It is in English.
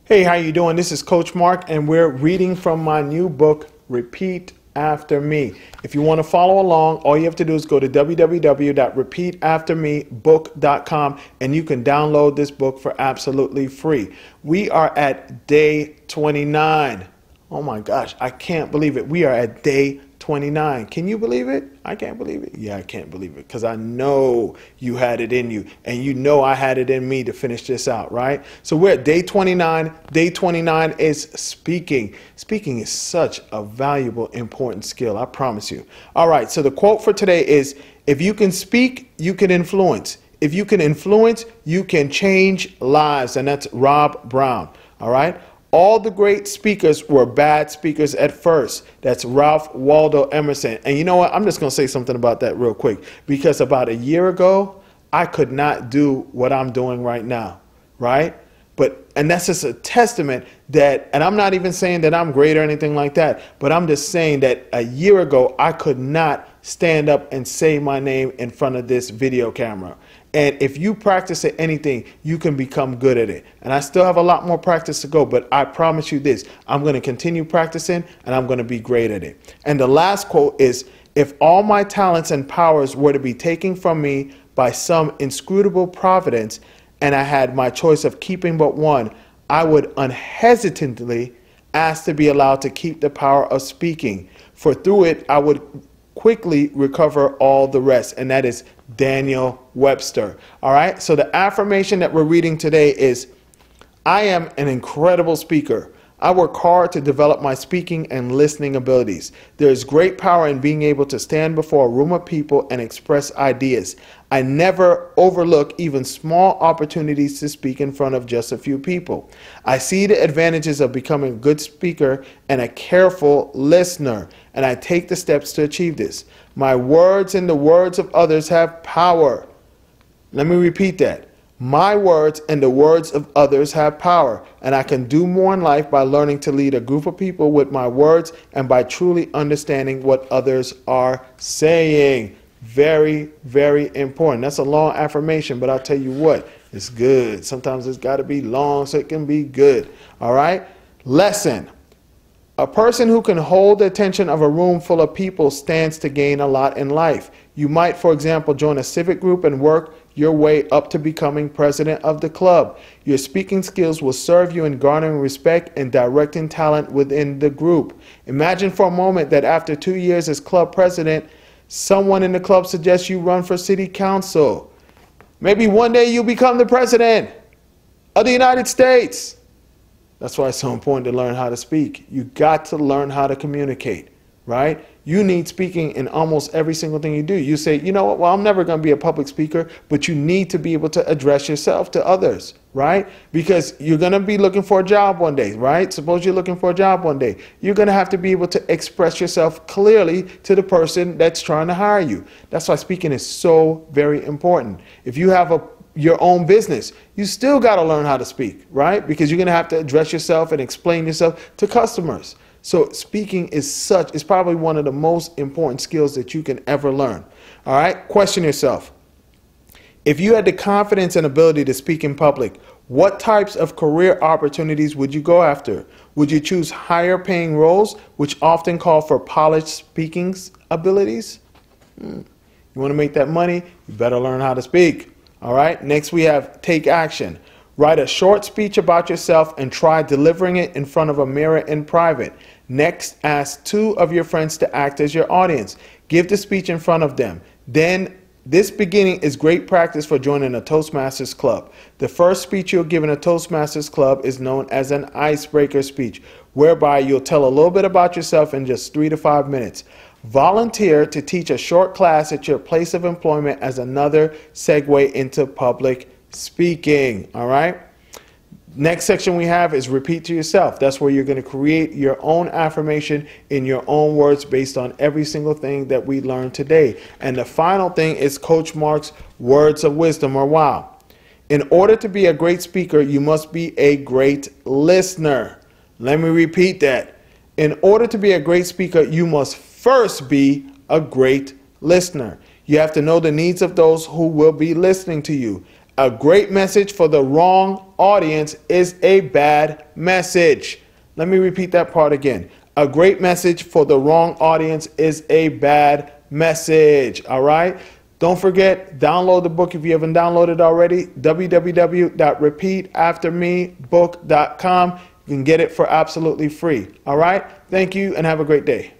Hey, how you doing? This is Coach Mark, and we're reading from my new book, Repeat After Me. If you want to follow along, all you have to do is go to www.repeataftermebook.com, and you can download this book for absolutely free. We are at day 29. Oh my gosh, I can't believe it. We are at day 29. Can you believe it? I can't believe it. Yeah, I can't believe it because I know you had it in you, and you know I had it in me to finish this out, right? So we're at day 29. Day 29 is speaking. Speaking is such a valuable, important skill, I promise you. All right, so the quote for today is, if you can speak, you can influence. If you can influence, you can change lives. And that's Rob Brown, all right? All the great speakers were bad speakers at first. That's Ralph Waldo Emerson. And you know what? I'm just going to say something about that real quick. Because about a year ago, I could not do what I'm doing right now, right? And that's just a testament that, and I'm not even saying that I'm great or anything like that, but I'm just saying that a year ago, I could not stand up and say my name in front of this video camera. And if you practice at anything, you can become good at it. And I still have a lot more practice to go, but I promise you this, I'm going to continue practicing and I'm going to be great at it. And the last quote is, if all my talents and powers were to be taken from me by some inscrutable providence, and I had my choice of keeping but one, I would unhesitatingly ask to be allowed to keep the power of speaking, for through it I would quickly recover all the rest. And that is Daniel Webster. All right, so the affirmation that we're reading today is, I am an incredible speaker. I work hard to develop my speaking and listening abilities. There is great power in being able to stand before a room of people and express ideas. I never overlook even small opportunities to speak in front of just a few people. I see the advantages of becoming a good speaker and a careful listener, and I take the steps to achieve this. My words and the words of others have power. Let me repeat that. My words and the words of others have power, and I can do more in life by learning to lead a group of people with my words and by truly understanding what others are saying. Very, very important. That's a long affirmation, but I'll tell you what, it's good. Sometimes it's got to be long so it can be good. All right? Lesson. A person who can hold the attention of a room full of people stands to gain a lot in life. You might, for example, join a civic group and work your way up to becoming president of the club. Your speaking skills will serve you in garnering respect and directing talent within the group. Imagine for a moment that after 2 years as club president, someone in the club suggests you run for city council. Maybe one day you'll become the president of the United States. That's why it's so important to learn how to speak. You got to learn how to communicate, right? You need speaking in almost every single thing you do. You say, you know what, well, I'm never going to be a public speaker, but you need to be able to address yourself to others, right? Because you're going to be looking for a job one day, right? Suppose you're looking for a job one day. You're going to have to be able to express yourself clearly to the person that's trying to hire you. That's why speaking is so very important. If you have your own business, you still got to learn how to speak, right? Because you're going to have to address yourself and explain yourself to customers. So speaking is probably one of the most important skills that you can ever learn. All right? Question yourself. If you had the confidence and ability to speak in public, what types of career opportunities would you go after? Would you choose higher paying roles, which often call for polished speaking abilities? You want to make that money? You better learn how to speak. All right, next we have take action. Write a short speech about yourself and try delivering it in front of a mirror in private. Next, ask 2 of your friends to act as your audience. Give the speech in front of them. Then, this beginning is great practice for joining a Toastmasters club. The first speech you'll give in a Toastmasters club is known as an icebreaker speech, whereby you'll tell a little bit about yourself in just 3 to 5 minutes. Volunteer to teach a short class at your place of employment as another segue into public speaking. All right. Next section we have is repeat to yourself. That's where you're going to create your own affirmation in your own words based on every single thing that we learned today. And the final thing is Coach Mark's words of wisdom or wow. In order to be a great speaker, you must be a great listener. Let me repeat that. In order to be a great speaker, you must first be a great listener. You have to know the needs of those who will be listening to you. A great message for the wrong audience is a bad message. Let me repeat that part again. A great message for the wrong audience is a bad message. All right? Don't forget, download the book if you haven't downloaded already. www.repeataftermebook.com. You can get it for absolutely free. All right? Thank you and have a great day.